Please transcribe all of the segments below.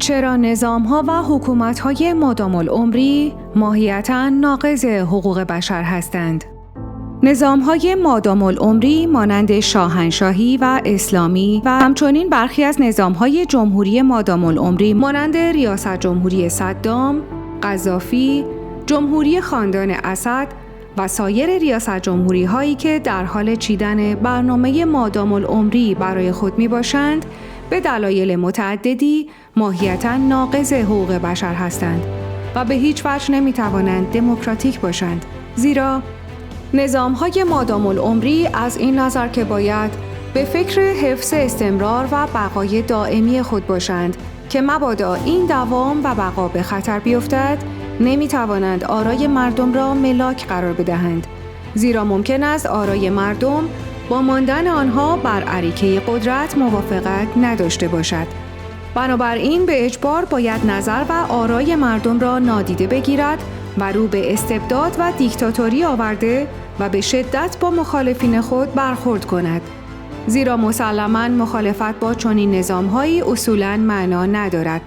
چرا نظام‌ها و حکومت‌های مادام‌العمری ماهیتاً ناقض حقوق بشر هستند؟ نظام‌های مادام‌العمری مانند شاهنشاهی و اسلامی و همچنین برخی از نظام‌های جمهوری مادام‌العمری مانند ریاست جمهوری صدام، قذافی، جمهوری خاندان اسد و سایر ریاست جمهوری‌هایی که در حال چیدن برنامه مادام‌العمری برای خود می‌باشند، به دلایل متعددی ماهیتاً ناقض حقوق بشر هستند و به هیچ وجه نمی‌توانند دموکراتیک باشند. زیرا نظام‌های مادام‌العمری از این نظر که باید به فکر حفظ استمرار و بقای دائمی خود باشند که مبادا این دوام و بقا به خطر بیفتد، نمی‌توانند آرای مردم را ملاک قرار بدهند، زیرا ممکن است آرای مردم با ماندن آنها بر اریکه قدرت موافقت نداشته باشد. بنابراین به اجبار باید نظر و آرای مردم را نادیده بگیرد و رو به استبداد و دیکتاتوری آورده و به شدت با مخالفین خود برخورد کند. زیرا مسلماً مخالفت با چنین نظام‌هایی اصولاً معنا ندارد،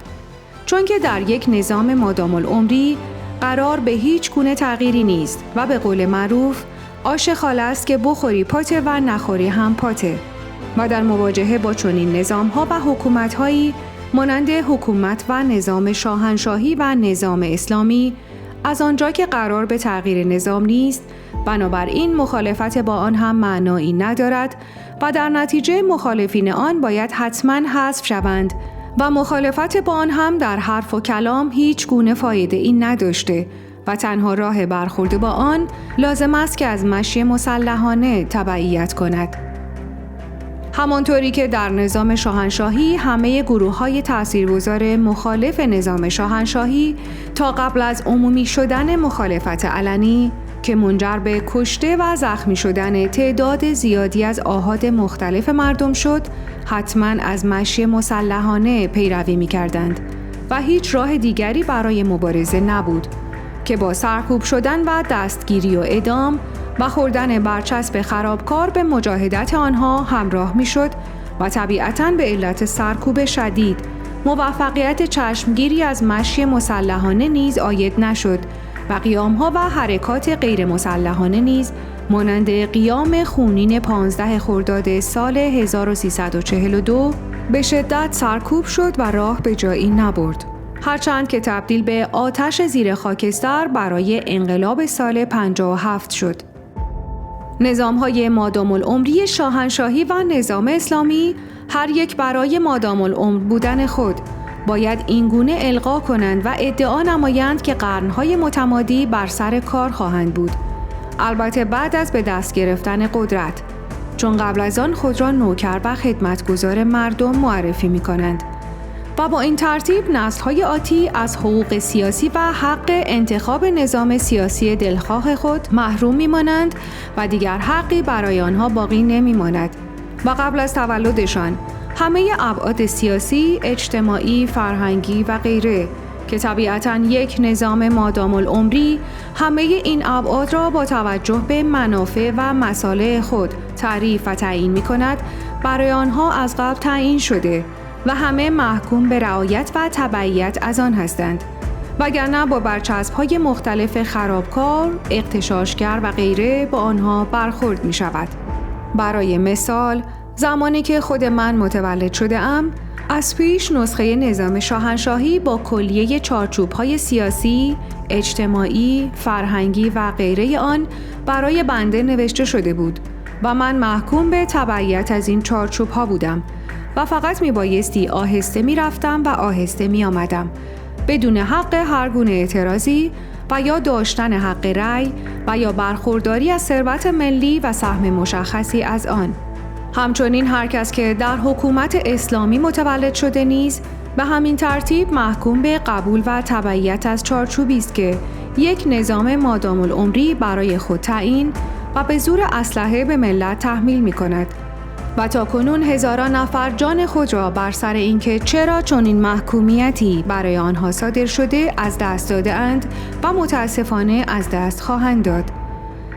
چون که در یک نظام مادام‌العمری قرار به هیچ گونه تغییری نیست و به قول معروف آش خال است که بخوری پاته و نخوری هم پاته. و در مواجهه با چنین نظام‌ها و حکومت‌هایی مانند حکومت و نظام شاهنشاهی و نظام اسلامی، از آنجا که قرار به تغییر نظام نیست، بنابراین مخالفت با آن هم معنایی ندارد و در نتیجه مخالفین آن باید حتماً حذف شوند و مخالفت با آن هم در حرف و کلام هیچ گونه فایده ای نداشته و تنها راه برخورد با آن لازم است که از مشی مسلحانه تبعیت کند. همانطوری که در نظام شاهنشاهی همه گروه‌های تاثیرگذار مخالف نظام شاهنشاهی تا قبل از عمومی شدن مخالفت علنی که منجر به کشته و زخمی شدن تعداد زیادی از آحاد مختلف مردم شد، حتماً از مشی مسلحانه پیروی می‌کردند و هیچ راه دیگری برای مبارزه نبود که با سرکوب شدن و دستگیری و اعدام و خوردن برچسب خرابکار به مجاهدت آنها همراه میشد و طبیعتاً به علت سرکوب شدید موفقیت چشمگیری از مشی مسلحانه نیز عاید نشد و قیام‌ها و حرکات غیر مسلحانه نیز مانند قیام خونین 15 خرداد سال 1342 به شدت سرکوب شد و راه به جایی نبرد، هرچند که تبدیل به آتش زیر خاکستر برای انقلاب سال 57 شد. نظام‌های مادام‌العمری شاهنشاهی و نظام اسلامی هر یک برای مادام‌العمر بودن خود باید اینگونه القا کنند و ادعا نمایند که قرن‌های متمادی بر سر کار خواهند بود، البته بعد از به دست گرفتن قدرت، چون قبل از آن خود را نوکر و خدمتگزار مردم معرفی می‌کنند و با این ترتیب نسل‌های آتی از حقوق سیاسی و حق انتخاب نظام سیاسی دلخواه خود محروم می‌مانند و دیگر حقی برای آنها باقی نمی‌ماند و قبل از تولدشان همه ابعاد سیاسی، اجتماعی، فرهنگی و غیره که طبیعتاً یک نظام مادام‌العمری همه این ابعاد را با توجه به منافع و مصالح خود تعریف و تعیین می‌کند، برای آنها از قبل تعیین شده و همه محکوم به رعایت و تبعیت از آن هستند، وگرنه با برچسب‌های مختلف خرابکار، اغتشاشگر و غیره با آنها برخورد می‌شود. برای مثال، زمانی که خود من متولد شده‌ام، از پیش نسخه نظام شاهنشاهی با کلیه چارچوب‌های سیاسی، اجتماعی، فرهنگی و غیره آن برای بنده نوشته شده بود و من محکوم به تبعیت از این چارچوب‌ها بودم و فقط میبایستی آهسته میرفتم و آهسته میآمدم بدون حق هر گونه اعتراضی و یا داشتن حق رأی و یا برخورداری از ثروت ملی و سهم مشخصی از آن. همچنین هر کس که در حکومت اسلامی متولد شده نیز به همین ترتیب محکوم به قبول و تبعیت از چارچوبی است که یک نظام مادام‌العمری برای خود تعیین و به زور اسلحه به ملت تحمیل می‌کند. و تاکنون هزاران نفر جان خود را بر سر اینکه چرا چنین محکومیتی برای آنها صادر شده از دست داده‌اند و متاسفانه از دست خواهند داد.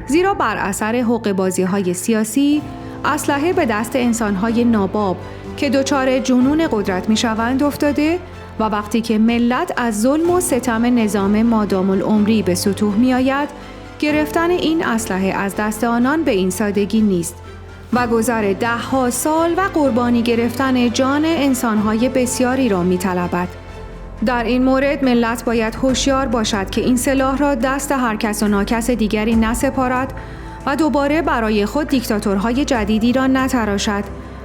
زیرا بر اثر حقه‌بازی‌های سیاسی اسلحه به دست انسان‌های ناباب که دچار جنون قدرت میشوند افتاده و وقتی که ملت از ظلم و ستم نظام مادام العمری به سطوح میآید، گرفتن این اسلحه از دست آنان به این سادگی نیست و گذر 10 سال و قربانی گرفتن جان انسانهای بسیاری را می‌طلبد. در این مورد ملت باید هوشیار باشد که این سلاح را دست هر کس و ناکس دیگری نسپارد و دوباره برای خود دیکتاتورهای جدیدی را نتراشد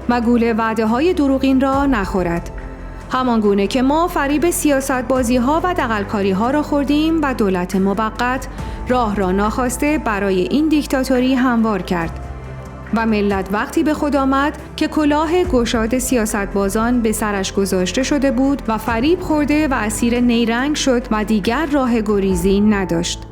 و گول وعده‌های دروغین را نخورد. همان گونه که ما فریب سیاست‌بازی‌ها و دغل‌کاری‌ها را خوردیم و دولت موقت راه را ناخواسته برای این دیکتاتوری هموار کرد و ملت وقتی به خود آمد که کلاه گشاد سیاست‌بازان به سرش گذاشته شده بود و فریب خورده و اسیر نیرنگ شد و دیگر راه گریزی نداشت.